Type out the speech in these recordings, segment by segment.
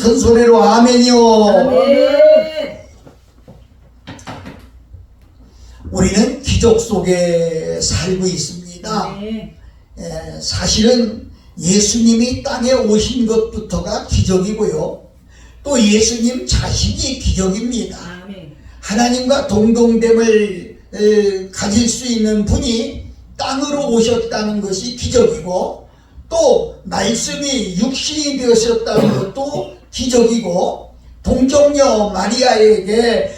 큰 소리로 아멘이요. 아멘. 우리는 기적 속에 살고 있습니다. 네. 사실은 예수님이 땅에 오신 것부터가 기적이고요. 또 예수님 자신이 기적입니다. 아멘. 하나님과 동등됨을 가질 수 있는 분이 땅으로 오셨다는 것이 기적이고, 또 말씀이 육신이 되었다는 것도 기적이고, 동정녀 마리아에게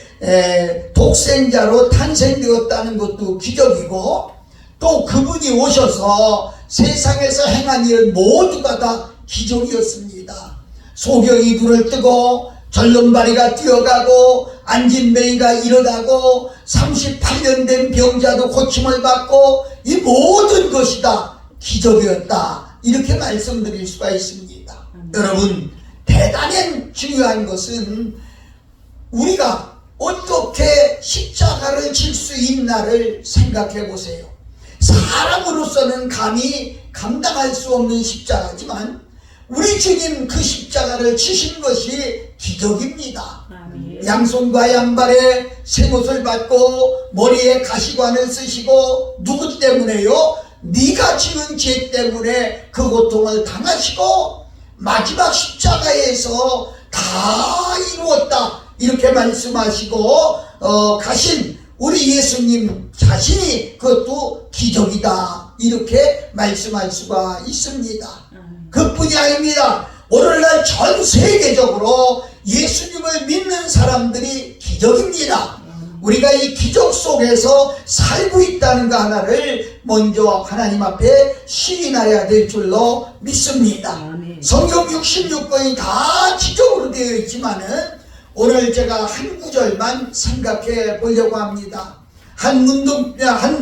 독생자로 탄생되었다는 것도 기적이고, 또 그분이 오셔서 세상에서 행한 일 모두가 다 기적이었습니다. 소경이 눈을 뜨고 절름발이가 뛰어가고 앉은 매이가 일어나고 38년 된 병자도 고침을 받고, 이 모든 것이 다 기적이었다, 이렇게 말씀드릴 수가 있습니다. 여러분, 대단히 중요한 것은 우리가 어떻게 십자가를 질 수 있나를 생각해 보세요. 사람으로서는 감히 감당할 수 없는 십자가지만 우리 주님 그 십자가를 지신 것이 기적입니다. 아멘. 양손과 양발에 쇠못을 받고 머리에 가시관을 쓰시고, 누구 때문에요? 네가 지은 죄 때문에 그 고통을 당하시고 마지막 십자가에서 다 이루었다, 이렇게 말씀하시고 가신 우리 예수님 자신이 그것도 기적이다, 이렇게 말씀할 수가 있습니다. 그뿐이 아닙니다. 오늘날 전 세계적으로 예수님을 믿는 사람들이 기적입니다. 우리가 이 기적 속에서 살고 있다는 거 하나를 먼저 하나님 앞에 시인해야 될 줄로 믿습니다. 아멘. 성경 66권이 다 기적으로 되어 있지만은 오늘 제가 한 구절만 생각해 보려고 합니다. 한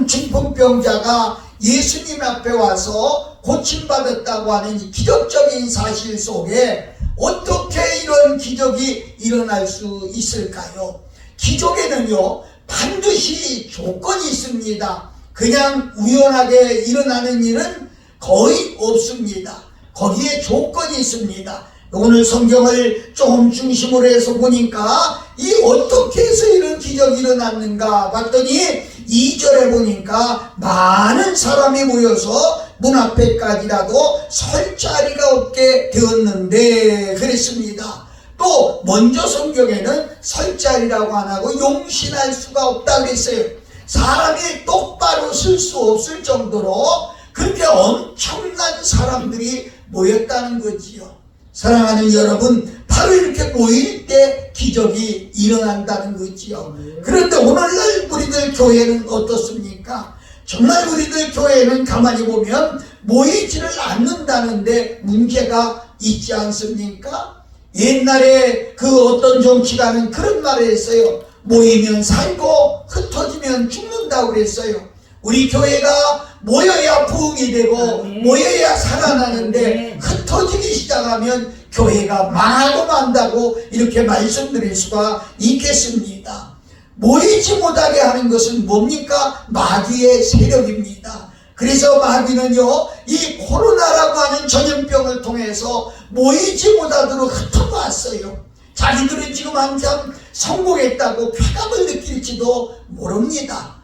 중풍병자가 예수님 앞에 와서 고침받았다고 하는 이 기적적인 사실 속에 어떻게 이런 기적이 일어날 수 있을까요? 기적에는요, 반드시 조건이 있습니다. 그냥 우연하게 일어나는 일은 거의 없습니다. 거기에 조건이 있습니다. 오늘 성경을 조금 중심으로 해서 보니까 이 어떻게 해서 이런 기적이 일어났는가 봤더니 2절에 보니까 많은 사람이 모여서 문 앞에까지라도 설 자리가 없게 되었는데 그랬습니다. 또 먼저 성경에는 설 자리라고 안 하고 용신할 수가 없다 그랬어요. 사람이 똑바로 쓸 수 없을 정도로 그렇게 엄청난 사람들이 모였다는 거지요. 사랑하는 여러분, 바로 이렇게 모일 때 기적이 일어난다는 거지요. 그런데 오늘날 우리들 교회는 어떻습니까? 정말 우리들 교회는 가만히 보면 모이지를 않는다는데 문제가 있지 않습니까? 옛날에 그 어떤 정치가는 그런 말을 했어요. 모이면 살고 흩어지면 죽는다고 그랬어요. 우리 교회가 모여야 부흥이 되고 모여야 살아나는데 흩어지기 시작하면 교회가 망하고 만다고 이렇게 말씀드릴 수가 있겠습니다. 모이지 못하게 하는 것은 뭡니까? 마귀의 세력입니다. 그래서 마귀는요, 이 코로나라고 하는 전염병을 통해서 모이지 못하도록 흩어봤어요. 자기들은 지금 한참 성공했다고 쾌감을 느낄지도 모릅니다.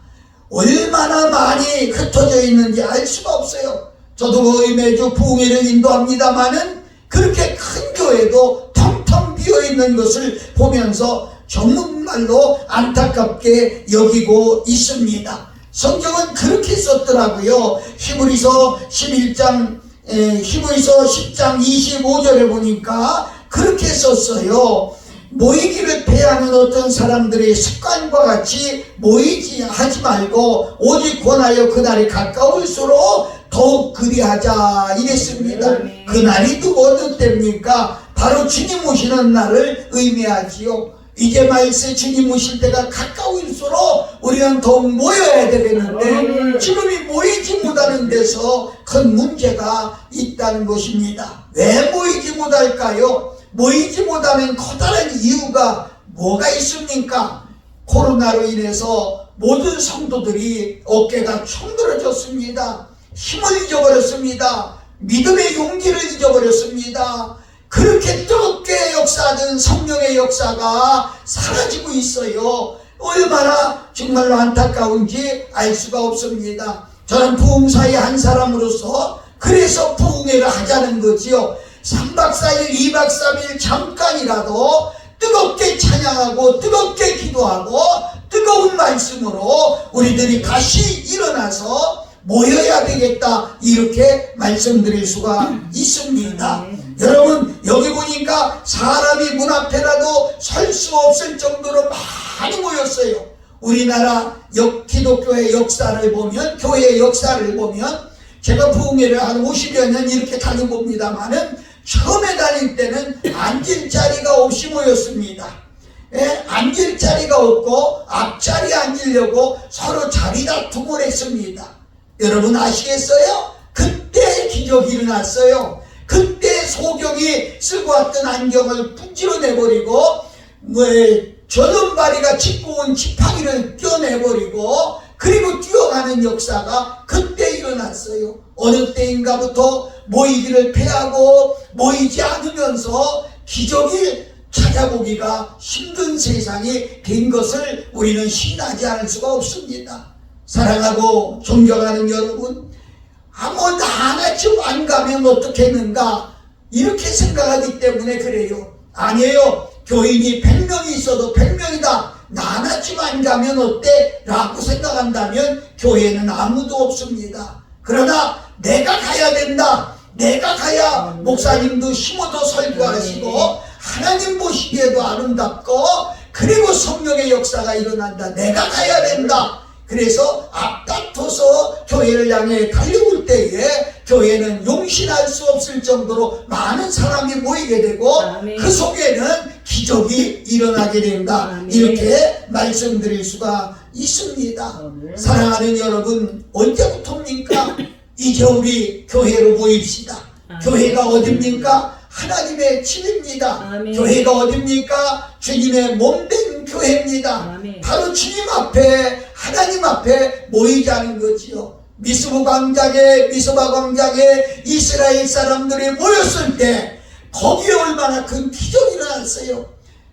얼마나 많이 흩어져 있는지 알 수가 없어요. 저도 거의 매주 부흥회를 인도합니다마는 그렇게 큰 교회도 텅텅 비어있는 것을 보면서 정말로 안타깝게 여기고 있습니다. 성경은 그렇게 썼더라고요. 히브리서 10장 25절에 보니까 그렇게 썼어요. 모이기를 패하는 어떤 사람들의 습관과 같이 모이지 하지 말고 오직 권하여 그날이 가까울수록 더욱 그리하자 이랬습니다. 그날이 또 어떤 때입니까? 바로 주님 오시는 날을 의미하지요. 이제 말세 주님 오실 때가 가까울수록 우리는 더욱 모여야 되겠는데 지금 이 모이지 못하는 데서 큰 문제가 있다는 것입니다. 왜 모이지 못할까요? 모이지 못하는 커다란 이유가 뭐가 있습니까? 코로나로 인해서 모든 성도들이 어깨가 충돌해졌습니다. 힘을 잊어버렸습니다. 믿음의 용기를 잊어버렸습니다. 그렇게 뜨겁게 역사든 성령의 역사가 사라지고 있어요. 얼마나 정말로 안타까운지 알 수가 없습니다. 저는 부흥사의 한 사람으로서 그래서 부흥회를 하자는 거지요. 3박 4일 2박 3일 잠깐이라도 뜨겁게 찬양하고 뜨겁게 기도하고 뜨거운 말씀으로 우리들이 다시 일어나서 모여야 되겠다, 이렇게 말씀드릴 수가 있습니다. 여러분, 여기 보니까 사람이 문 앞에라도 설 수 없을 정도로 많이 모였어요. 우리나라 기독교의 역사를 보면, 교회의 역사를 보면, 제가 부흥회를 한 50여 년 이렇게 다녀봅니다만은 처음에 다닐 때는 앉을 자리가 없이 모였습니다. 예, 앉을 자리가 없고 앞자리에 앉으려고 서로 자리 다툼을 했습니다. 여러분 아시겠어요? 그때 기적이 일어났어요. 그때 소경이 쓰고 왔던 안경을 부지런해버리고 저런바리가 짚고 온 지팡이를 껴내버리고 그리고 뛰어가는 역사가 그때 일어났어요. 어느 때인가부터 모이기를 패하고 모이지 않으면서 기적이 찾아보기가 힘든 세상이 된 것을 우리는 신나지 않을 수가 없습니다. 사랑하고 존경하는 여러분, 아무 하나쯤 안 가면 어떻겠는가 이렇게 생각하기 때문에 그래요. 아니에요. 교인이 100명이 있어도 100명이다, 나 하나쯤 안 가면 어때? 라고 생각한다면 교회는 아무도 없습니다. 그러나 내가 가야 된다, 내가 가야 목사님도 힘어도 설교하시고 하나님 보시기에도 아름답고 그리고 성령의 역사가 일어난다, 내가 가야 된다. 그래서 앞다퉈서 교회를 향해 달려올 때에 교회는 용신할 수 없을 정도로 많은 사람이 모이게 되고 아멘. 그 속에는 기적이 일어나게 된다. 아멘. 이렇게 말씀드릴 수가 있습니다. 아멘. 사랑하는 여러분, 언제부터입니까? 이제 우리 교회로 모입시다. 아멘. 교회가 어딥니까? 하나님의 집입니다. 아멘. 교회가 어딥니까? 주님의 몸된 교회입니다. 아멘. 바로 주님 앞에, 하나님 앞에 모이자는 거지요. 미스바 광장에 이스라엘 사람들이 모였을 때 거기에 얼마나 큰 기적이 일어났어요.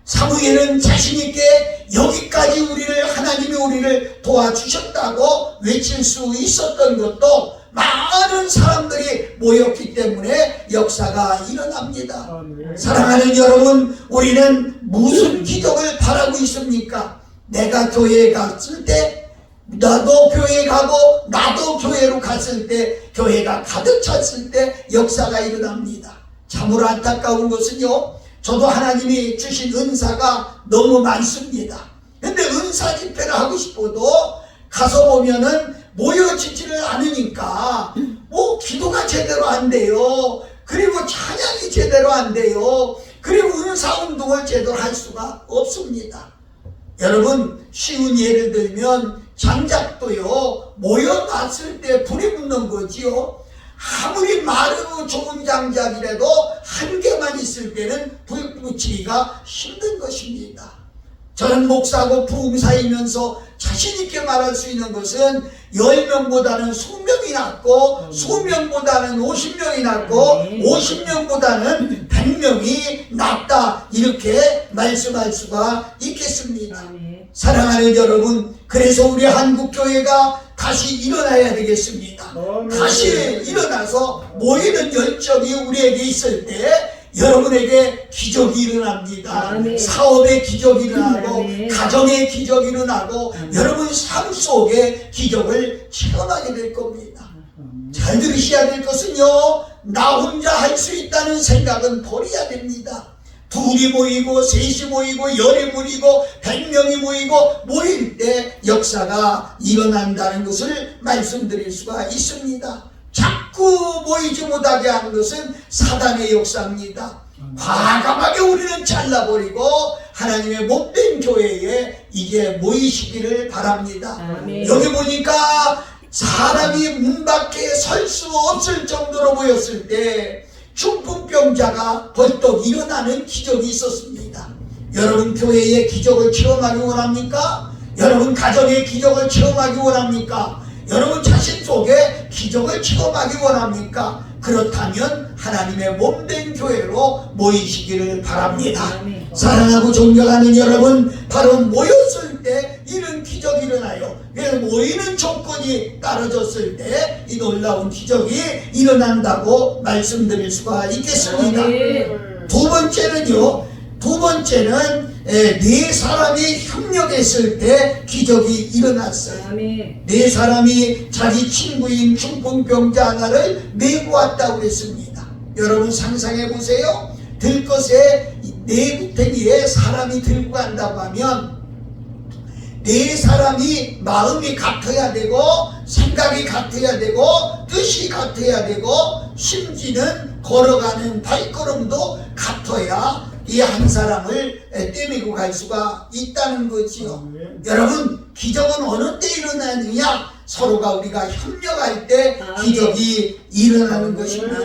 사무엘은 자신있게 여기까지 하나님이 우리를 도와주셨다고 외칠 수 있었던 것도 많은 사람들이 모였기 때문에 역사가 일어납니다. 아멘. 사랑하는 여러분, 우리는 무슨 기적을 바라고 있습니까? 내가 교회에 갔을 때, 나도 교회에 가고 나도 교회로 갔을 때, 교회가 가득 찼을 때 역사가 일어납니다. 참으로 안타까운 것은요, 저도 하나님이 주신 은사가 너무 많습니다. 근데 은사 집회를 하고 싶어도 가서 보면은 모여지지를 않으니까 기도가 제대로 안 돼요. 그리고 찬양이 제대로 안 돼요. 그리고 은사 운동을 제대로 할 수가 없습니다. 여러분, 쉬운 예를 들면 장작도요, 모여놨을 때 불이 붙는 거지요. 아무리 마르고 좋은 장작이라도 한 개만 있을 때는 불 붙이기가 힘든 것입니다. 저는 목사고 부흥사이면서 자신있게 말할 수 있는 것은 10명보다는 수명이 낫고 수명보다는 50명이 낫고 50명보다는 100명이 낫다, 이렇게 말씀할 수가 있겠습니다. 사랑하는 여러분, 그래서 우리 한국교회가 다시 일어나야 되겠습니다. 다시 일어나서 모이는 열정이 우리에게 있을 때 여러분에게 기적이 일어납니다. 아멘. 사업에 기적이 일어나고 아멘. 가정에 기적이 일어나고 여러분 삶 속에 기적을 체험하게 될 겁니다. 잘 들으셔야 될 것은요, 나 혼자 할 수 있다는 생각은 버려야 됩니다. 둘이 모이고 셋이 모이고 10이 모이고 100명이 모이고 모일 때 역사가 일어난다는 것을 말씀드릴 수가 있습니다. 자꾸 모이지 못하게 하는 것은 사단의 역사입니다. 과감하게 우리는 잘라버리고 하나님의 못된 교회에 이제 모이시기를 바랍니다. 아멘. 여기 보니까 사람이 문 밖에 설 수 없을 정도로 모였을 때 중풍병자가 벌떡 일어나는 기적이 있었습니다. 여러분, 교회의 기적을 체험하기 원합니까? 여러분, 가정의 기적을 체험하기 원합니까? 여러분 자신 속에 기적을 체험하기 원합니까? 그렇다면 하나님의 몸된 교회로 모이시기를 바랍니다. 사랑하고 존경하는 여러분, 바로 모였을 때 이런 기적이 일어나요. 모이는 조건이 떨어졌을 때 이 놀라운 기적이 일어난다고 말씀드릴 수가 있겠습니다. 두 번째는 네 사람이 협력했을 때 기적이 일어났어요. 네 사람이 자기 친구인 중풍병자 하나를 메고 왔다고 했습니다. 여러분 상상해 보세요. 들것에 네 구덩이에 사람이 들고 간다고 하면 네 사람이 마음이 같아야 되고 생각이 같아야 되고 뜻이 같아야 되고 심지는 걸어가는 발걸음도 같아야 이 한 사람을 떼매고 갈 수가 있다는 거지요. 여러분, 기적은 어느 때 일어나느냐? 서로가 우리가 협력할 때 기적이 일어나는 것입니다.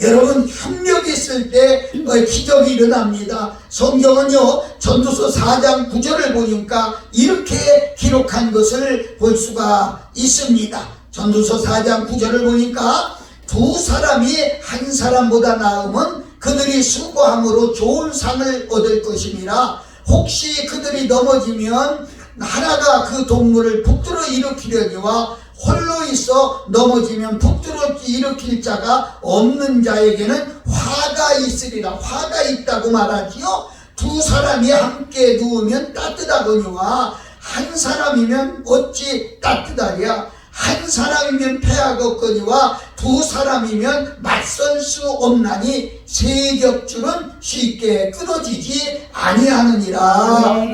여러분, 협력했을 때 기적이 일어납니다. 성경은요, 전도서 4장 9절을 보니까 이렇게 기록한 것을 볼 수가 있습니다. 전도서 4장 9절을 보니까 두 사람이 한 사람보다 나음은 그들이 수고함으로 좋은 상을 얻을 것임이라. 혹시 그들이 넘어지면 하나가 그 동물을 북들어 일으키려니와 홀로 있어 넘어지면 북들어 일으킬 자가 없는 자에게는 화가 있으리라. 화가 있다고 말하지요. 두 사람이 함께 누우면 따뜻하거니와 한 사람이면 어찌 따뜻하랴. 한 사람이면 패하겠거니와 두 사람이면 맞설 수 없나니 세 겹줄은 쉽게 끊어지지 아니하느니라.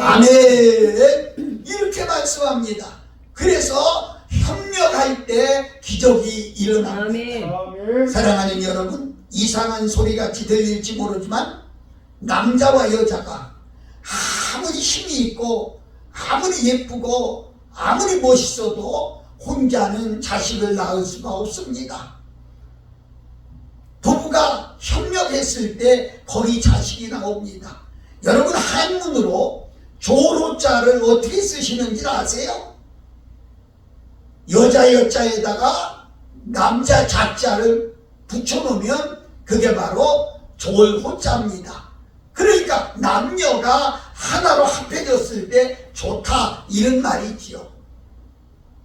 아멘. 이렇게 말씀합니다. 그래서 협력할 때 기적이 일어납니다. 사랑하는 여러분, 이상한 소리같이 들릴지 모르지만 남자와 여자가 아무리 힘이 있고 아무리 예쁘고 아무리 멋있어도 혼자는 자식을 낳을 수가 없습니다. 부부가 협력했을 때 거기 자식이 나옵니다. 여러분, 한문으로 조로자를 어떻게 쓰시는지 아세요? 여자 여자에다가 남자 자자를 붙여놓으면 그게 바로 졸호자입니다. 그러니까 남녀가 하나로 합해졌을 때 좋다, 이런 말이지요.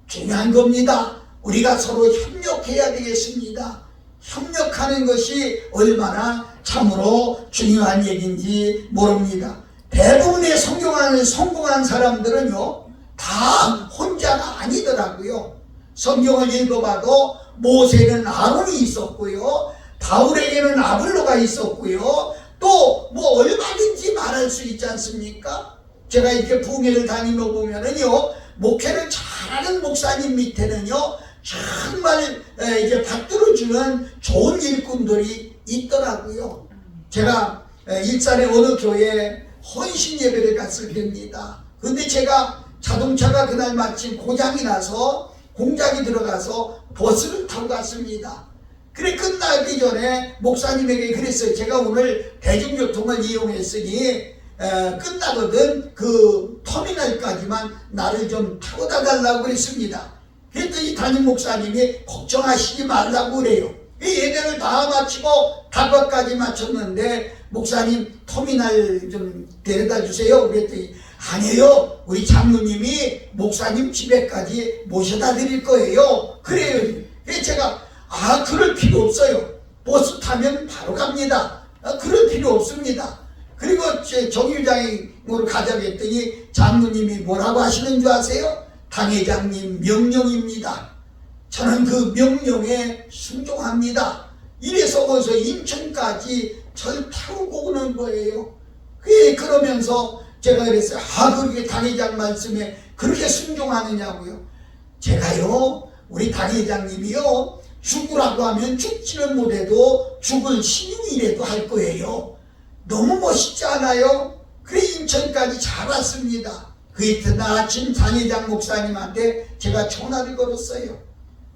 중요한 겁니다. 우리가 서로 협력해야 되겠습니다. 협력하는 것이 얼마나 참으로 중요한 얘기인지 모릅니다. 대부분의 성공한 사람들은요, 다 혼자가 아니더라고요. 성경을 읽어봐도 모세는 아론이 있었고요, 바울에게는 아볼로가 있었고요, 또 뭐 얼마든지 말할 수 있지 않습니까? 제가 이렇게 부흥회를 다니며 보면은요, 목회를 잘하는 목사님 밑에는요, 정말 이제 받들어주는 좋은 일꾼들이 있더라고요. 제가 일산의 어느 교회에 헌신 예배를 갔을 때입니다. 근데 제가 자동차가 그날 마침 고장이 나서 공장에 들어가서 버스를 타고 갔습니다. 그래, 끝나기 전에 목사님에게 그랬어요. 제가 오늘 대중교통을 이용했으니 끝나거든 그 터미널까지만 나를 좀 태워다 달라고 그랬습니다. 그랬더니 담임 목사님이 걱정하시지 말라고 그래요. 예배를 다 마치고 다과까지 마쳤는데 목사님 터미널 좀 데려다 주세요. 그랬더니 아니에요, 우리 장로님이 목사님 집에까지 모셔다 드릴 거예요. 그래요. 그래서 제가 그럴 필요 없어요. 버스 타면 바로 갑니다. 그럴 필요 없습니다. 그리고 제 정유장으로 가자고 했더니 장로님이 뭐라고 하시는 줄 아세요? 당회장님 명령입니다. 저는 그 명령에 순종합니다. 이래서 거기서 인천까지 절 태우고 오는 거예요. 그러면서 제가 그랬어요. 그렇게 당회장 말씀에 그렇게 순종하느냐고요. 제가요, 우리 당회장님이요, 죽으라고 하면 죽지는 못해도 죽을 신인이라도 할 거예요. 너무 멋있지 않아요? 그래, 인천까지 잘 왔습니다. 그 이튿날 아침 당회장 목사님한테 제가 전화를 걸었어요.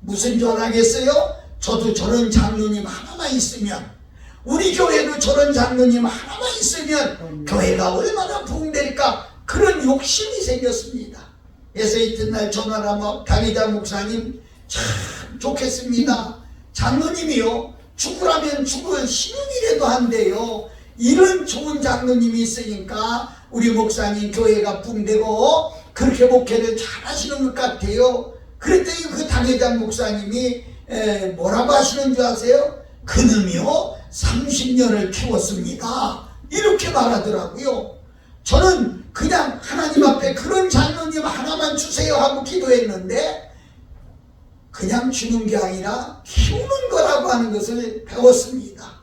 무슨 전화겠어요? 저도 저런 장로님 하나만 있으면, 우리 교회도 저런 장로님 하나만 있으면 교회가 얼마나 부흥될까, 그런 욕심이 생겼습니다. 그래서 이튿날 전화를 하면 당회장 목사님 참 좋겠습니다. 장로님이요, 죽으라면 죽을 신음이라도 한대요. 이런 좋은 장로님이 있으니까 우리 목사님 교회가 붕대고 그렇게 목회를 잘 하시는 것 같아요. 그랬더니 그 당회장 목사님이 뭐라고 하시는 줄 아세요? 그놈이요 30년을 키웠습니다. 이렇게 말하더라고요. 저는 그냥 하나님 앞에 그런 장로님 하나만 주세요 하고 기도했는데 그냥 주는 게 아니라 키우는 거라고 하는 것을 배웠습니다.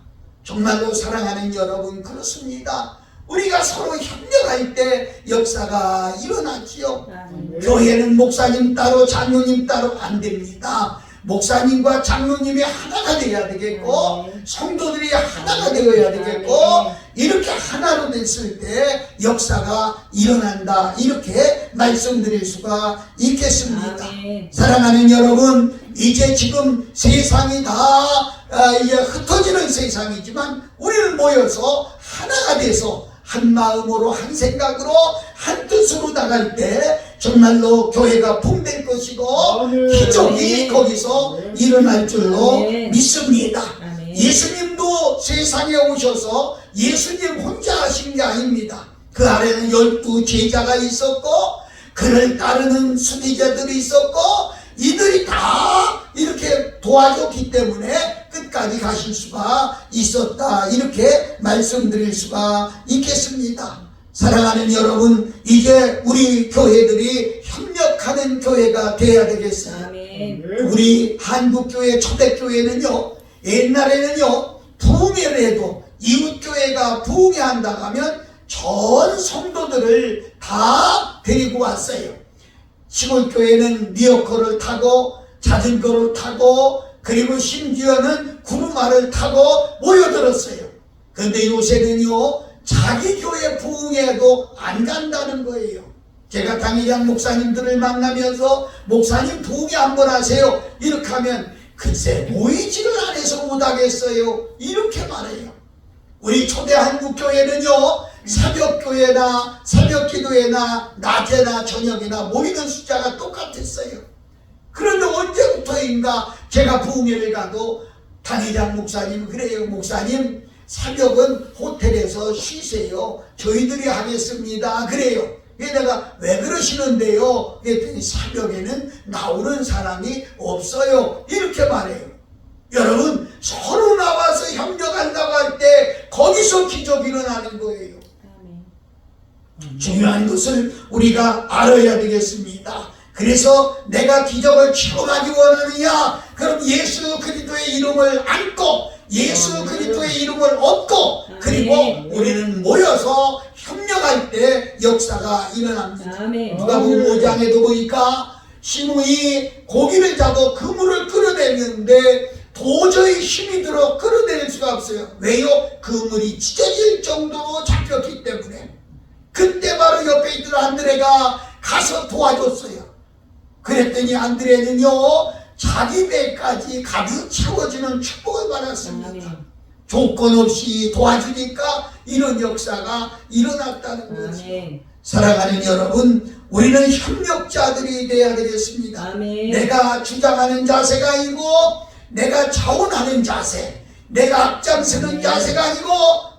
정말로 사랑하는 여러분, 그렇습니다. 우리가 서로 협력할 때 역사가 일어나지요. 교회는 목사님 따로 장로님 따로 안 됩니다. 목사님과 장로님이 하나가 되어야 되겠고 성도들이 하나가 되어야 되겠고 이렇게 하나로 됐을 때 역사가 일어난다, 이렇게 말씀드릴 수가 있겠습니다. 사랑하는 여러분, 이제 지금 세상이 다 이제 흩어지는 세상이지만 우리는 모여서 하나가 돼서 한 마음으로 한 생각으로 한 뜻으로 나갈 때 정말로 교회가 붕댈 것이고 기적이 거기서 일어날 줄로 믿습니다. 예수님도 세상에 오셔서 예수님 혼자 하신 게 아닙니다. 그 아래는 12 제자가 있었고 그를 따르는 수리자들이 있었고 이들이 다 이렇게 도와줬기 때문에 끝까지 가실 수가 있었다, 이렇게 말씀드릴 수가 있겠습니다. 사랑하는 여러분, 이제 우리 교회들이 협력하는 교회가 되어야 되겠어요. 우리 한국교회 초대교회는요, 옛날에는요 부흥회를 해도 이웃교회가 부흥회한다고 하면 전 성도들을 다 데리고 왔어요. 시골교회는 리어커를 타고 자전거를 타고 그리고 심지어는 구루마를 타고 모여들었어요. 그런데 요새는요 자기 교회 부흥회도 안 간다는 거예요. 제가 당회장 목사님들을 만나면서 목사님 부흥회 한번 하세요 이렇게 하면 글쎄 모이지를 안 해서 못하겠어요 이렇게 말해요. 우리 초대 한국교회는요 새벽교회나 새벽기도회나 낮에나 저녁이나 모이는 숫자가 똑같았어요. 그런데 언제부터인가 제가 부흥회를 가도 당회장 목사님 그래요. 목사님 새벽은 호텔에서 쉬세요. 저희들이 하겠습니다. 그래요. 내가 왜 그러시는데요? 그랬더니 새벽에는 나오는 사람이 없어요. 이렇게 말해요. 여러분 서로 나와서 협력한다고 할 때 거기서 기적이 일어나는 거예요. 중요한 것을 우리가 알아야 되겠습니다. 그래서 내가 기적을 체험하기 원하느냐? 그럼 예수 그리스도의 이름을 안고 예수 그리스도의 이름을 얻고 그리고 우리는 모여서 협력할 때 역사가 일어납니다. 누가복음 5장에도 보니까 시몬이 고기를 잡아 그물을 끌어내는데 도저히 힘이 들어 끌어내릴 수가 없어요. 왜요? 그물이 찢어질 정도로 잡혔기 때문에. 그때 바로 옆에 있던 안드레가 가서 도와줬어요. 그랬더니 안드레는요 자기 배까지 가득 채워지는 축복을 받았습니다. 조건 없이 도와주니까 이런 역사가 일어났다는 거죠. 사랑하는 여러분, 우리는 협력자들이 되어야 되겠습니다. 내가 주장하는 자세가 아니고 내가 자원하는 자세, 내가 앞장서는 자세가 아니고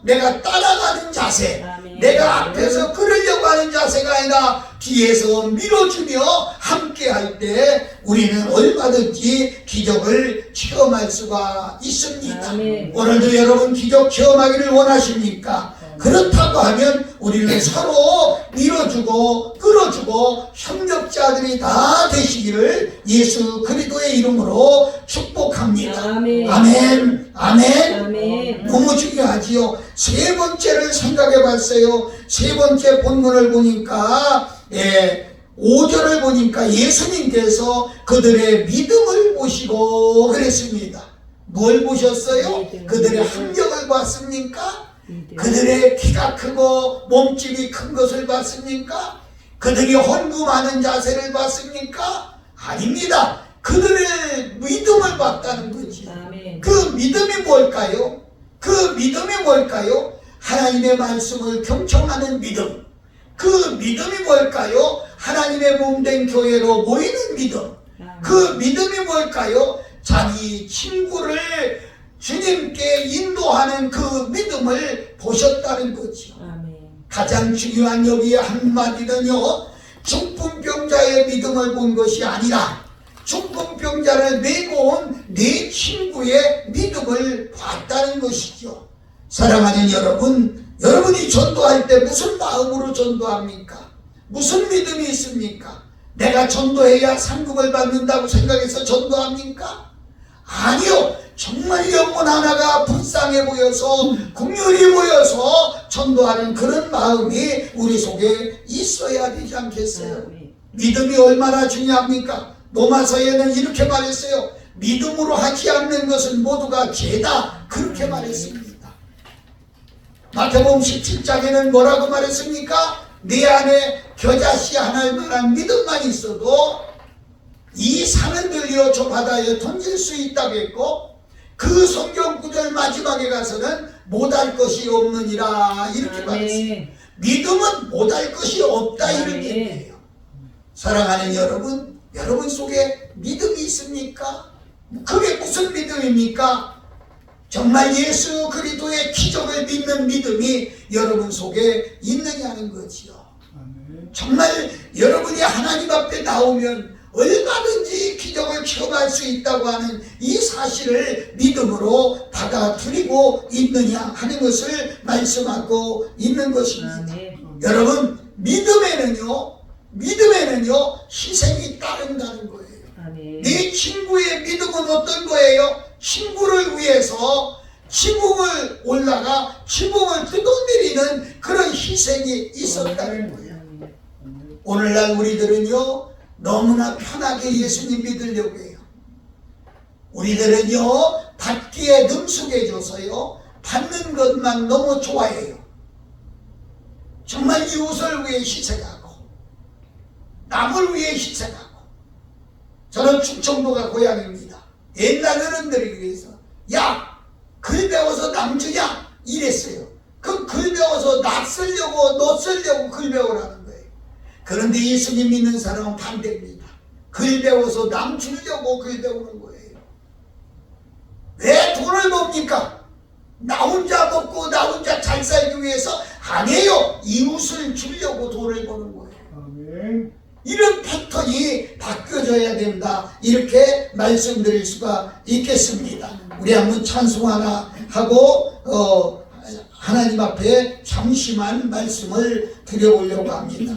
내가 따라가는 자세, 내가 앞에서 끌으려고 하는 자세가 아니라 뒤에서 밀어주며 함께 할 때 우리는 얼마든지 기적을 체험할 수가 있습니다. 오늘도 여러분 기적 체험하기를 원하십니까? 그렇다고 하면 우리는 서로 밀어주고 끌어주고 협력자들이 다 되시기를 예수 그리스도의 이름으로 축복합니다. 아멘. 아멘. 너무 중요하지요. 세 번째를 생각해 봤어요. 세 번째 본문을 보니까 5절을 보니까 예수님께서 그들의 믿음을 보시고 그랬습니다. 뭘 보셨어요? 그들의 합력을 봤습니까? 그들의 키가 크고 몸집이 큰 것을 봤습니까? 그들이 헌금하는 자세를 봤습니까? 아닙니다. 그들의 믿음을 봤다는 거지. 그 믿음이 뭘까요? 그 믿음이 뭘까요? 하나님의 말씀을 경청하는 믿음. 그 믿음이 뭘까요? 하나님의 몸된 교회로 모이는 믿음. 그 믿음이 뭘까요? 자기 친구를 주님께 인도하는 그 믿음을 보셨다는 거죠. 가장 중요한 여기에 한마디는요, 중풍병자의 믿음을 본 것이 아니라 중풍병자를 메고 온 네 친구의 믿음을 봤다는 것이죠. 사랑하는 여러분, 여러분이 전도할 때 무슨 마음으로 전도합니까? 무슨 믿음이 있습니까? 내가 전도해야 상급을 받는다고 생각해서 전도합니까? 아니요. 정말 영혼 하나가 불쌍해 보여서 긍휼히 보여서 전도하는 그런 마음이 우리 속에 있어야 되지 않겠어요? 믿음이 얼마나 중요합니까? 로마서에는 이렇게 말했어요. 믿음으로 하지 않는 것은 모두가 죄다, 그렇게 말했습니다. 마태복음 17장에는 뭐라고 말했습니까? 네 안에 겨자씨 하나일 만한 믿음만 있어도 이 산을 들려 저 바다에 던질 수 있다고 했고, 그 성경 구절 마지막에 가서는 못할 것이 없느니라 이렇게 말했어요. 믿음은 못할 것이 없다 이런 얘기예요. 사랑하는 여러분, 여러분 속에 믿음이 있습니까? 그게 무슨 믿음입니까? 정말 예수 그리스도의 기적을 믿는 믿음이 여러분 속에 있느냐는 거지요. 정말 여러분이 하나님 앞에 나오면 얼마든지 기적을 체험할 수 있다고 하는 이 사실을 믿음으로 받아들이고 있느냐 하는 것을 말씀하고 있는 것입니다. 여러분, 믿음에는요 희생이 따른다는 거예요. 네 친구의 믿음은 어떤 거예요? 친구를 위해서 지붕을 올라가 지붕을 뜯어내리는 그런 희생이 있었다는 거예요. 오늘날 우리들은요 너무나 편하게 예수님 믿으려고 해요. 우리들은요 받기에 능숙해져서요 받는 것만 너무 좋아해요. 정말 이웃을 위해 희생하고 남을 위해 희생하고. 저는 충청도가 고향입니다. 옛날 어른들이 그래서 야 글 배워서 남 주냐 이랬어요. 그 글 배워서 나 쓰려고 너 쓰려고 글 배우라는 거예요. 그런데 예수님 믿는 사람은 반대입니다. 글 배워서 남 주려고 글 배우는 거예요. 왜 돈을 봅니까? 나 혼자 먹고 나 혼자 잘 살기 위해서 아니에요. 이웃을 주려고 돈을 버는 거예요. 아멘. 이런 패턴이 바뀌어져야 된다, 이렇게 말씀드릴 수가 있겠습니다. 우리 한번 찬송 하나 하고 하나님 앞에 잠시만 말씀을 드려보려고 합니다.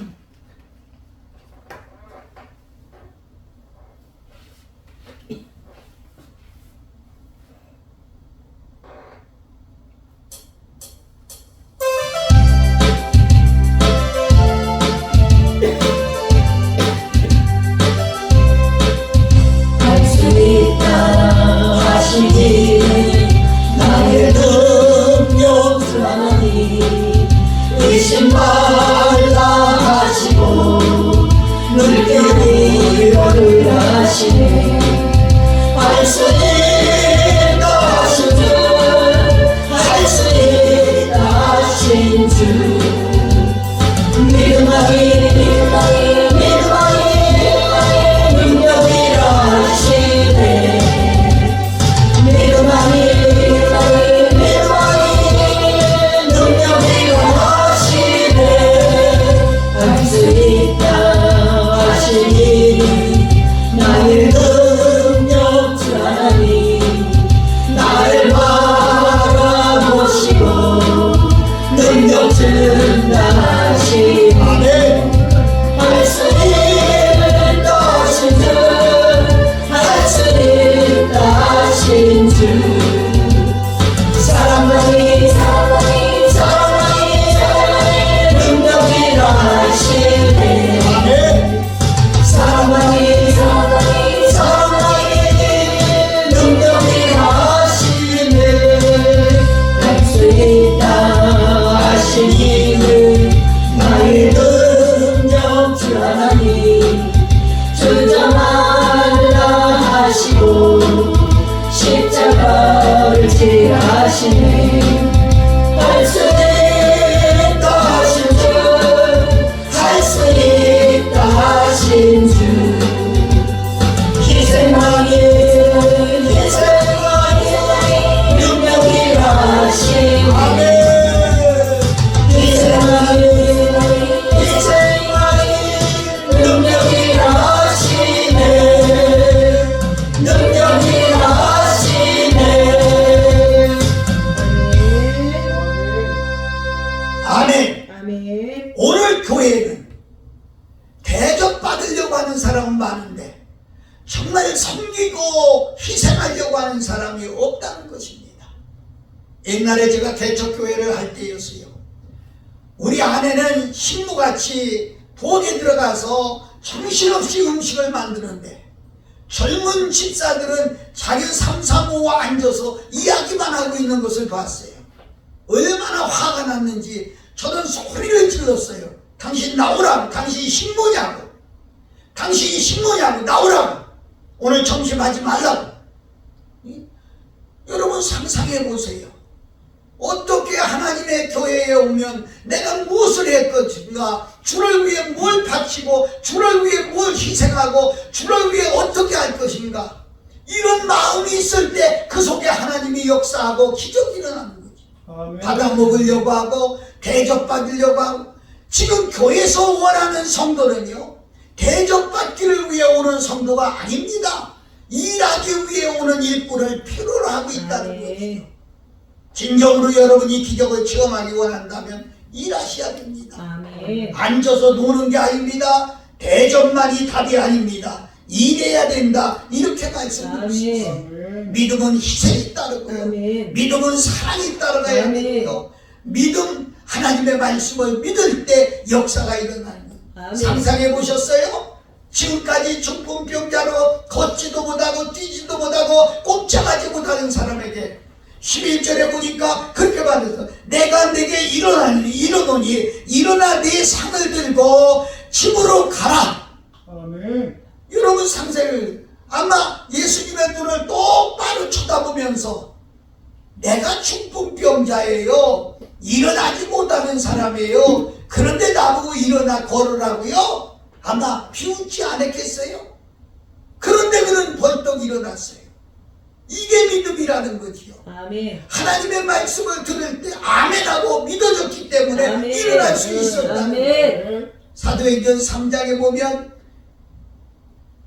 나의 능력 하나님 의심 말라 아멘. 오늘 교회는 대접받으려고 하는 사람은 많은데 정말 섬기고 희생하려고 하는 사람이 없다는 것입니다. 옛날에 제가 개척교회를 할 때였어요. 우리 아내는 식무같이 부엌에 들어가서 정신없이 음식을 만드는데 젊은 집사들은 자기 삼삼오와 앉아서 이야기만 하고 있는 것을 봤어요. 얼마나 화가 났는지 저는 소리를 질렀어요. 당신 나오라고. 당신이 식모냐고. 당신이 식모냐고. 나오라고. 오늘 점심하지 말라고. 여러분 상상해 보세요. 어떻게 하나님의 교회에 오면 내가 무엇을 할 것인가, 주를 위해 뭘 바치고 주를 위해 뭘 희생하고 주를 위해 어떻게 할 것인가, 이런 마음이 있을 때 그 속에 하나님이 역사하고 기적이 일어나는 거지. 아멘. 받아먹으려고 하고 대접받으려고 하고. 지금 교회에서 원하는 성도는요, 대접받기를 위해 오는 성도가 아닙니다. 일하기 위해 오는 일꾼을 필요로 하고 있다는 것이죠. 진정으로 여러분이 기적을 체험하기 원한다면 일하셔야 됩니다. 아멘. 앉아서 노는 게 아닙니다. 대접만이 답이 아닙니다. 일해야 된다. 이렇게 말씀드렸습니다. 아멘. 믿음은 희생이 따르고요. 아멘. 믿음은 사랑이 따라가야 아멘. 되고요. 믿음, 하나님의 말씀을 믿을 때 역사가 일어나는 거예요. 아멘. 상상해 보셨어요? 지금까지 중풍병자로 걷지도 못하고 뛰지도 못하고 꼼짝하지 못하는 사람에게 11절에 보니까 그렇게 말해서 내가 내게 이르노니 일어나 네 상을 들고 집으로 가라. 아멘. 여러분 상상을, 아마 예수님의 눈을 똑바로 쳐다보면서 내가 중풍병자예요, 일어나지 못하는 사람이에요, 그런데 나보고 일어나 걸으라고요? 아마 비웃지 않았겠어요? 그런데 그는 벌떡 일어났어요. 이게 믿음이라는 거지요. 아멘. 하나님의 말씀을 들을 때 아멘하고 믿어졌기 때문에 아멘. 일어날 수 있었다는 거예요. 아멘. 사도행전 3장에 보면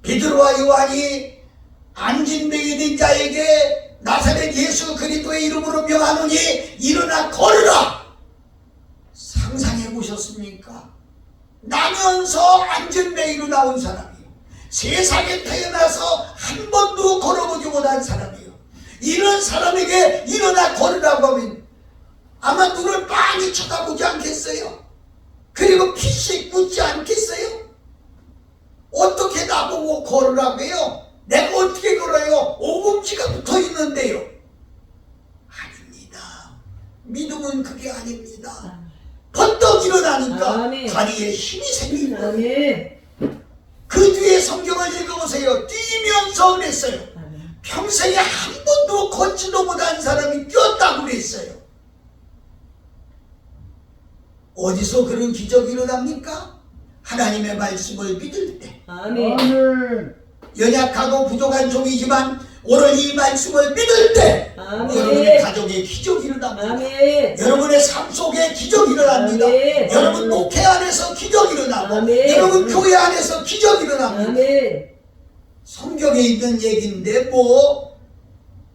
베드로와 요한이 안진뱅이 된 자에게 나사렛 예수 그리스도의 이름으로 명하노니 일어나 걸으라. 상상해 보셨습니까? 나면서 안진뱅이로 나온 사람이요, 세상에 태어나서 한 번도 걸어보지 못한 사람이요, 이런 사람에게 일어나 걸으라고 하면 아마 눈을 빤히 쳐다보지 않겠어요? 그리고 피식 웃지 않겠어요? 어떻게 나보고 걸으라고 해요? 내가 어떻게 걸어요? 오금지가 붙어 있는데요. 아닙니다. 믿음은 그게 아닙니다. 번떡 일어나니까 아멘. 다리에 힘이 생긴 거예요. 아멘. 그 뒤에 성경을 읽어보세요. 뛰면서 그랬어요. 아멘. 평생에 한 번도 걷지도 못한 사람이 뛰었다고 그랬어요. 어디서 그런 기적이 일어납니까? 하나님의 말씀을 믿을 때. 아멘. 아멘. 연약하고 부족한 종이지만 오늘 이 말씀을 믿을 때 아멘. 여러분의 가정에 기적이 일어납니다. 아멘. 여러분의 삶 속에 기적이 일어납니다. 아멘. 여러분 목회 안에서 기적이 일어나고 아멘. 여러분 교회 안에서 기적이 일어납니다. 아멘. 성경에 있는 얘기인데 뭐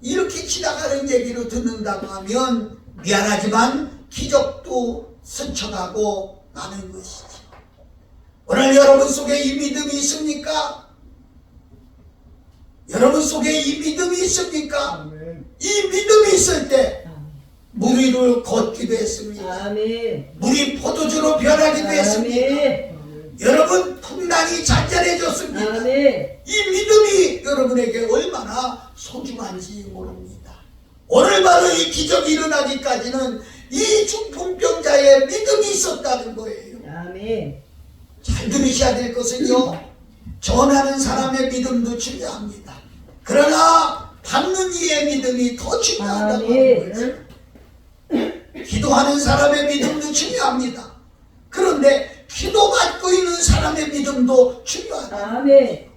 이렇게 지나가는 얘기로 듣는다고 하면 미안하지만 기적도 스쳐가고 마는 것이죠. 오늘 여러분 속에 이 믿음이 있습니까? 여러분 속에 이 믿음이 있습니까? 아멘. 이 믿음이 있을 때 물 위를 걷기도 했습니다. 아멘. 물이 포도주로 변하기도 했습니다. 아멘. 여러분 풍랑이 잔잔해졌습니다. 아멘. 이 믿음이 여러분에게 얼마나 소중한지 모릅니다. 오늘 바로 이 기적이 일어나기까지는 이 중풍병자의 믿음이 있었다는 거예요. 아멘. 잘 들으셔야 될 것은요, 전하는 사람의 믿음도 중요합니다. 그러나 받는 이의 믿음이 더 중요하다고 하는 거죠. 아멘. 기도하는 사람의 믿음도 중요합니다. 그런데 기도받고 있는 사람의 믿음도 중요하다. 아멘.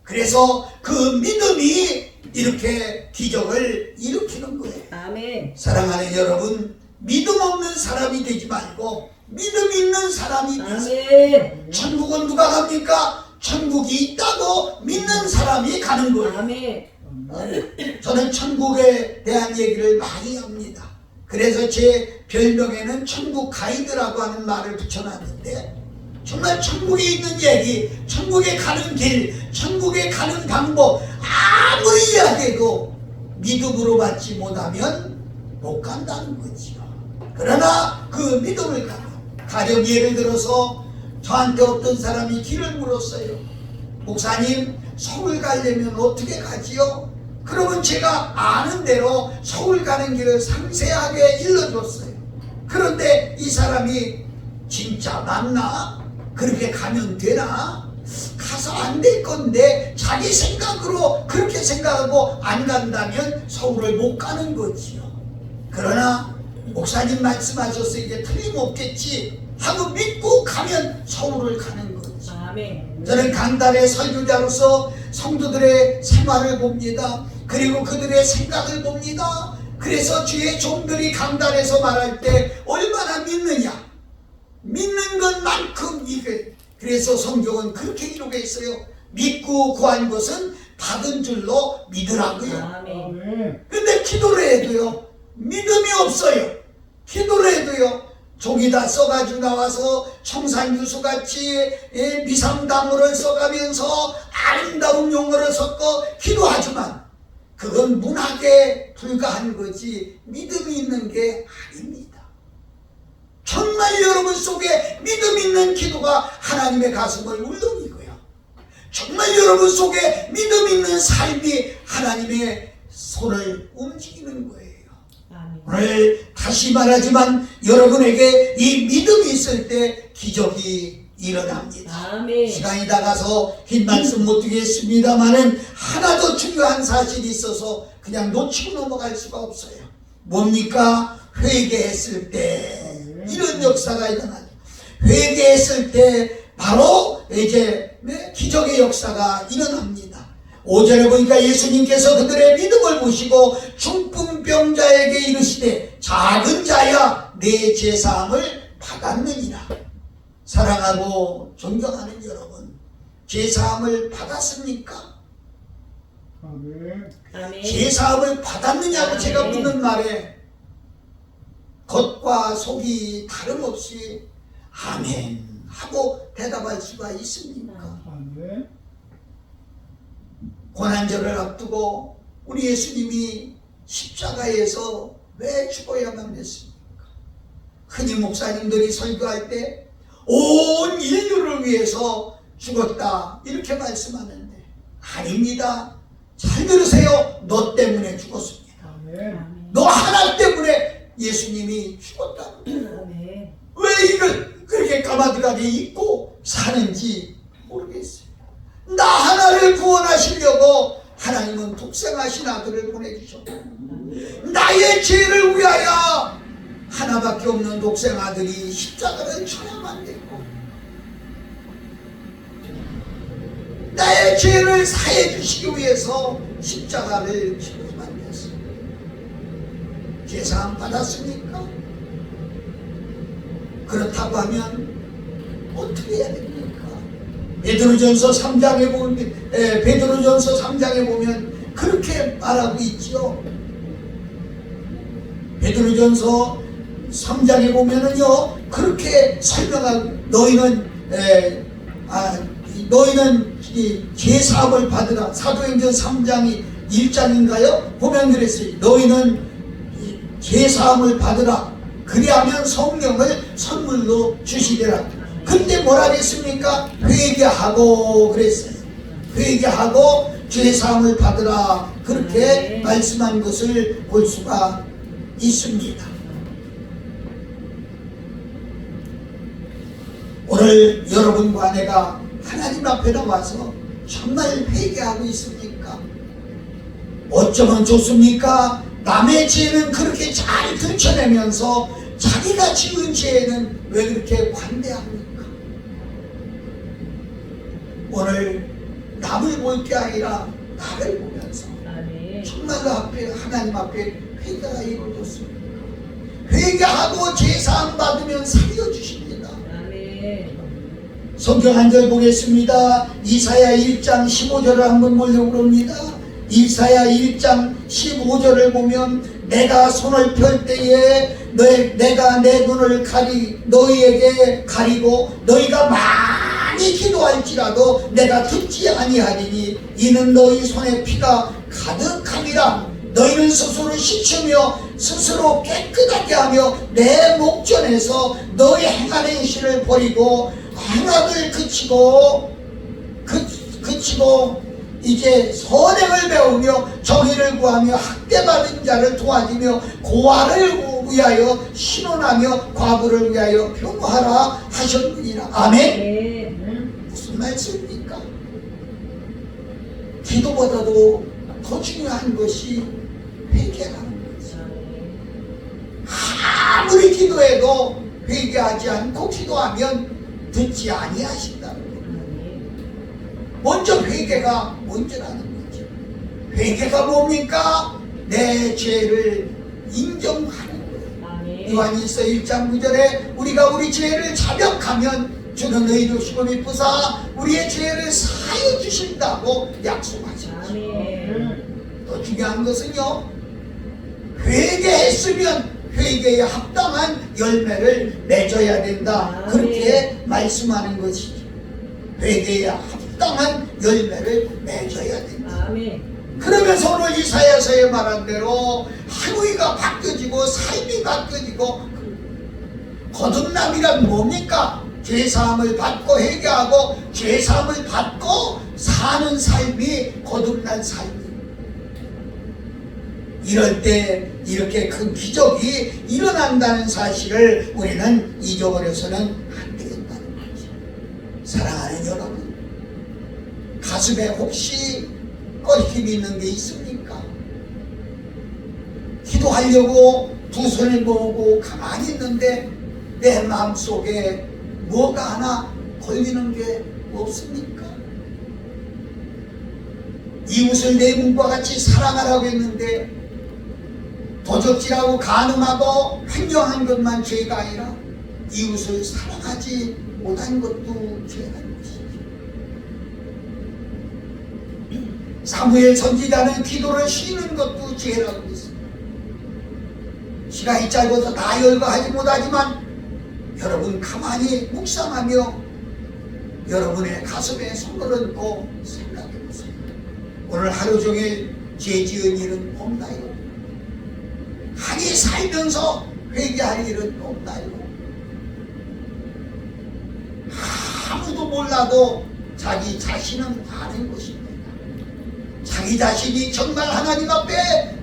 그래서 그 믿음이 이렇게 기적을 일으키는 거예요. 아멘. 사랑하는 여러분, 믿음 없는 사람이 되지 말고 믿음 있는 사람이 되세요. 아멘. 천국은 누가 갑니까? 천국이 있다고 믿는 사람이 가는 거예요. 아멘. 저는 천국에 대한 얘기를 많이 합니다. 그래서 제 별명에는 천국 가이드라고 하는 말을 붙여놨는데, 정말 천국에 있는 얘기, 천국에 가는 길, 천국에 가는 방법 아무리 이야기해도 믿음으로 받지 못하면 못 간다는 거지요. 그러나 그 믿음을 가령 예를 들어서 저한테 어떤 사람이 길을 물었어요. 목사님, 서울 가려면 어떻게 가지요? 그러면 제가 아는 대로 서울 가는 길을 상세하게 일러줬어요. 그런데 이 사람이 진짜 맞나? 그렇게 가면 되나? 가서 안 될 건데 자기 생각으로 그렇게 생각하고 안 간다면 서울을 못 가는 거지요. 그러나 목사님 말씀하셔서 이게 틀림없겠지 하고 믿고 가면 서울을 가는 거지. 아멘. 저는 강단의 설교자로서 성도들의 생활을 봅니다. 그리고 그들의 생각을 봅니다. 그래서 주의 종들이 강단에서 말할 때 얼마나 믿느냐, 믿는 것만큼 이게, 그래서 성경은 그렇게 기록해 있어요. 믿고 구한 것은 받은 줄로 믿으라고요. 아멘. 근데 기도를 해도요, 믿음이 없어요. 기도를 해도요, 종이다 써가지고 나와서 청산유수같이 미상담으를 써가면서 아름다운 용어를 섞어 기도하지만 그건 문학에 불과한 거지 믿음이 있는 게 아닙니다. 정말 여러분 속에 믿음 있는 기도가 하나님의 가슴을 울렁이고요, 정말 여러분 속에 믿음 있는 삶이 하나님의 손을 움직이는 거예요. 오늘 다시 말하지만 여러분에게 이 믿음이 있을 때 기적이 일어납니다. 아멘. 시간이 나가서 긴 말씀 못 드리겠습니다만은 하나 더 중요한 사실이 있어서 그냥 놓치고 넘어갈 수가 없어요. 뭡니까? 회개했을 때 이런 역사가 일어나죠. 회개했을 때 바로 이제 기적의 역사가 일어납니다. 5절에 보니까 예수님께서 그들의 믿음을 보시고 중풍병자에게 이르시되 작은 자야 내 제사함을 받았느니라. 사랑하고 존경하는 여러분, 제사함을 받았습니까? 아멘. 제사함을 받았느냐고 아멘. 제가 묻는 말에 겉과 속이 다름없이 아멘 하고 대답할 수가 있습니까? 아멘. 고난절을 앞두고 우리 예수님이 십자가에서 왜 죽어야만 했습니까? 흔히 목사님들이 설교할 때 온 인류를 위해서 죽었다 이렇게 말씀하는데 아닙니다. 잘 들으세요. 너 때문에 죽었습니다. 아멘. 너 하나 때문에 예수님이 죽었다. 아멘. 왜 이걸 그렇게 까마득하게 잊고 사는지 모르겠어요. 나 하나를 구원하시려고 하나님은 독생하신 아들을 보내주셨고, 나의 죄를 위하여 하나밖에 없는 독생 아들이 십자가를 쳐야만 됐고, 나의 죄를 사해 주시기 위해서 십자가를 치러야만 됐어요. 제사함 받았습니까? 그렇다고 하면 어떻게 해야 됩니까? 베드로전서 3장에 보면, 베드로전서 3장에 보면 그렇게 말하고 있죠. 베드로전서 3장에 보면은요, 그렇게 설명하고, 너희는 이 제사함을 받으라. 사도행전 3장이 1장인가요? 보면 그랬어요. 너희는 이 제사함을 받으라. 그리하면 성령을 선물로 주시리라. 근데 뭐라 그랬습니까? 회개하고 그랬어요. 회개하고 제사함을 받으라. 그렇게 말씀한 것을 볼 수가 있습니다. 오늘 여러분과 내가 하나님 앞에 나와서 정말 회개하고 있습니까? 어쩌면 좋습니까? 남의 죄는 그렇게 잘 들춰내면서 자기가 지은 죄는 왜 그렇게 관대합니까? 오늘 남을 볼 게 아니라 나를 보면서 정말로 앞에 하나님 앞에 회개가 이루어졌습니다. 회개하고 제사함 받으면 살려주십니다. 성경 한 절 보겠습니다. 이사야 1장 15절을 한번 보려고 합니다. 이사야 1장 15절을 보면 내가 손을 펼 때에 내가 내 눈을 너희에게 가리고 너희가 많이 기도할지라도 내가 듣지 아니하리니 이는 너희 손에 피가 가득함이라. 너희는 스스로 씻으며 스스로 깨끗하게 하며 내 목전에서 너희 행한 행실을 버리고 행악을 그치고 이제 선행을 배우며 정의를 구하며 학대받은 자를 도와주며 고아를 위하여 신원하며 과부를 위하여 평화하라 하셨느니라. 아멘. 네. 무슨 말씀입니까? 기도보다도 더 중요한 것이 회개라는 거죠. 아무리 기도해도 회개하지 않고 기도하면 듣지 아니하신다는 거예요. 먼저 회개가 먼저라는 거죠. 회개가 뭡니까? 내 죄를 인정하는 거예요. 요한일서 1장 9절에 우리가 우리 죄를 자백하면 주는 의로우시고 미쁘사 우리의 죄를 사하여 주신다고 약속하셨죠. 더 중요한 것은요, 회개했으면 회개에 합당한 열매를 맺어야 된다. 그렇게 말씀하는 것이죠. 회개에 합당한 열매를 맺어야 된다. 그러면서 오늘 이사야서에 말한 대로 행위가 바뀌어지고 삶이 바뀌어지고, 거듭남이란 뭡니까? 죄사함을 받고 회개하고 죄사함을 받고 사는 삶이 거듭난 삶입니다. 이럴 때 이렇게 큰 기적이 일어난다는 사실을 우리는 잊어버려서는 안 되겠다는 거죠. 사랑하는 여러분, 가슴에 혹시 꺼림이 있는 게 있습니까? 기도하려고 두 손을 모으고 가만히 있는데 내 마음속에 뭐가 하나 걸리는 게 없습니까? 이웃을 내 몸과 같이 사랑하라고 했는데 도적질하고 간음하고 횡령한 것만 죄가 아니라 이웃을 사랑하지 못한 것도 죄라는 것이죠. 사무엘 선지자는 기도를 쉬는 것도 죄라고 했습니다. 시간이 짧아서 다 열거하지 못하지만 여러분 가만히 묵상하며 여러분의 가슴에 손을 얹고 생각해보세요. 오늘 하루 종일 죄 지은 일은 없나요? 한이 살면서 회개할 일은 없나요? 아무도 몰라도 자기 자신은 아는 것입니다. 자기 자신이 정말 하나님 앞에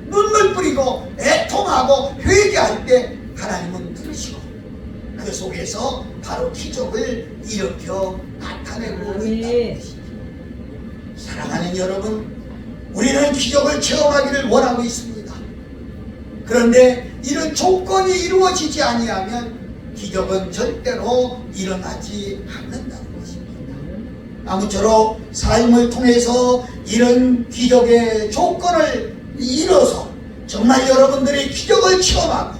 눈물 뿌리고 애통하고 회개할 때 하나님은 들으시고 그 속에서 바로 기적을 일으켜 나타내고 있다는 것입니다. 사랑하는 여러분, 우리는 기적을 체험하기를 원하고 있습니다. 그런데 이런 조건이 이루어지지 아니하면 기적은 절대로 일어나지 않는다는 것입니다. 아무쪼록 삶을 통해서 이런 기적의 조건을 이뤄서 정말 여러분들이 기적을 체험하고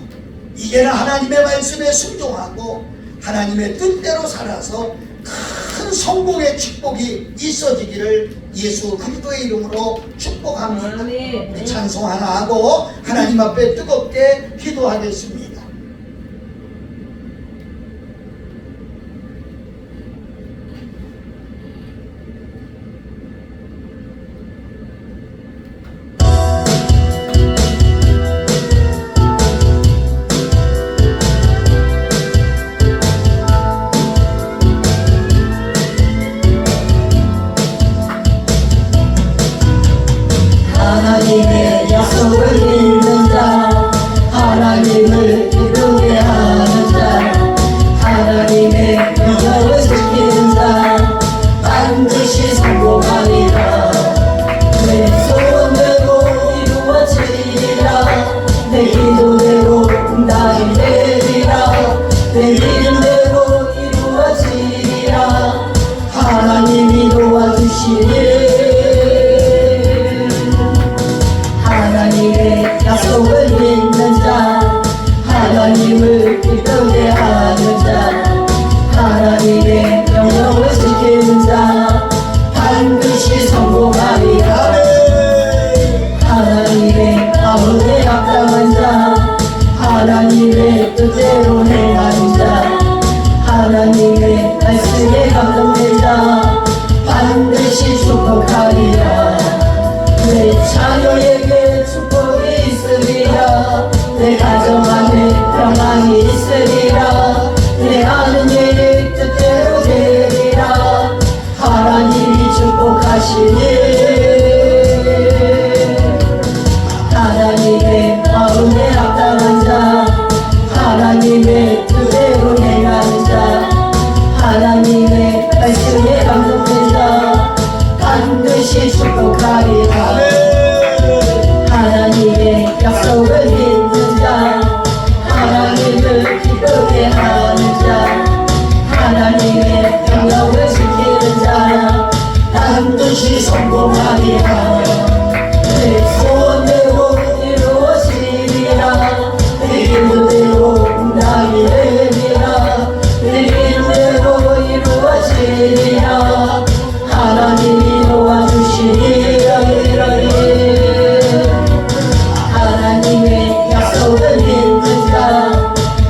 이제는 하나님의 말씀에 순종하고 하나님의 뜻대로 살아서 큰 성공의 축복이 있어지기를 예수 그리스도의 이름으로 축복합니다. 우리 찬송 하나 하고 하나님 앞에 뜨겁게 기도하겠습니다. 하나님의 약속을 믿는 자, 하나님을 하는 일이 뜻대로 되리라. 하나님이 축복하시니 하나님의 마음에 합당한 자, 하나님의 뜻대로 행하는 자, 하나님의 말씀에 감동된 자 반드시 축복하리라. 하나님의 약속을 믿는 자, 하나님을 기쁘게 하는 자, 하나님의 명령을 지키는 자 반드시 성공하리라. 내 소원대로 이루어지리라. 내 기도대로 응답이 되리라. 내 믿음대로 이루어지리라. 하나님이 도와주시리라. 하나님의 약속을 믿는 자,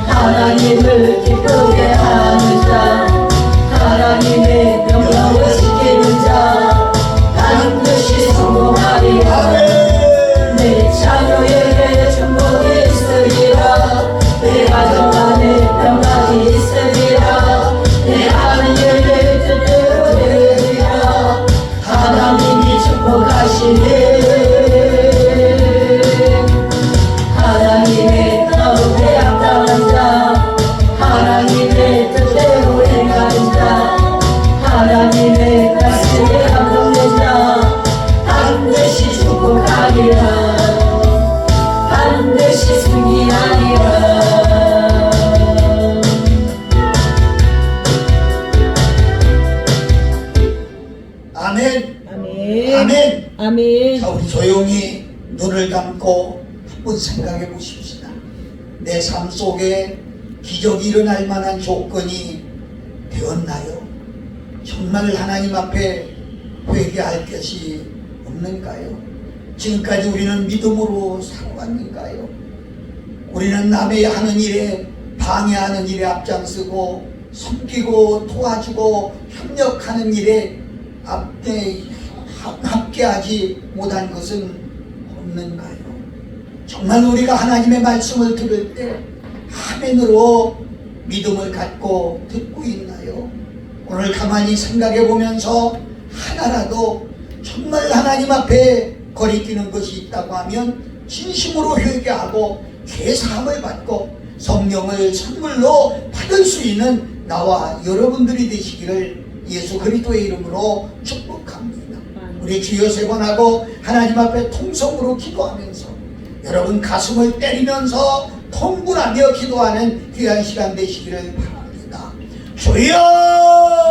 하나님을 기쁘게 하는 자, 하나님의 명령을 지키는 자 반드시 성공하리라. 내 자녀에게 축복이 있으리라. 내 가정 안에 평강이 있으리라. 내 하는 일의 뜻대로 되리라. 하나님이 축복하시니 하나님의 마음에 합당한 자, 하나님의 뜻대로 행하는 자, 하나님의 말씀에 감동된 자 반드시 축복하리라. 반드시 승리하리라. 아멘. 아멘. 아멘. 아멘. 자, 우리 조용히 눈을 감고 한번 생각해 보십시다. 내 삶 속에 기적이 일어날 만한 조건이 되었나요? 정말 하나님 앞에 회개할 것이 없는가요? 지금까지 우리는 믿음으로 살아왔는가요? 우리는 남의 하는 일에 방해하는 일에 앞장서고 섬기고 도와주고 협력하는 일에 함께하지 못한 것은 없는가요? 정말 우리가 하나님의 말씀을 들을 때 아멘으로 믿음을 갖고 듣고 있나요? 오늘 가만히 생각해 보면서 하나라도 정말 하나님 앞에 거리끼는 것이 있다고 하면 진심으로 회개하고 죄사함을 받고 성령을 선물로 받을 수 있는 나와 여러분들이 되시기를 예수 그리스도의 이름으로 축복합니다. 우리 주여 세 번 하고 하나님 앞에 통성으로 기도하면서 여러분 가슴을 때리면서 통분하며 기도하는 귀한 시간 되시기를 바랍니다. 주여!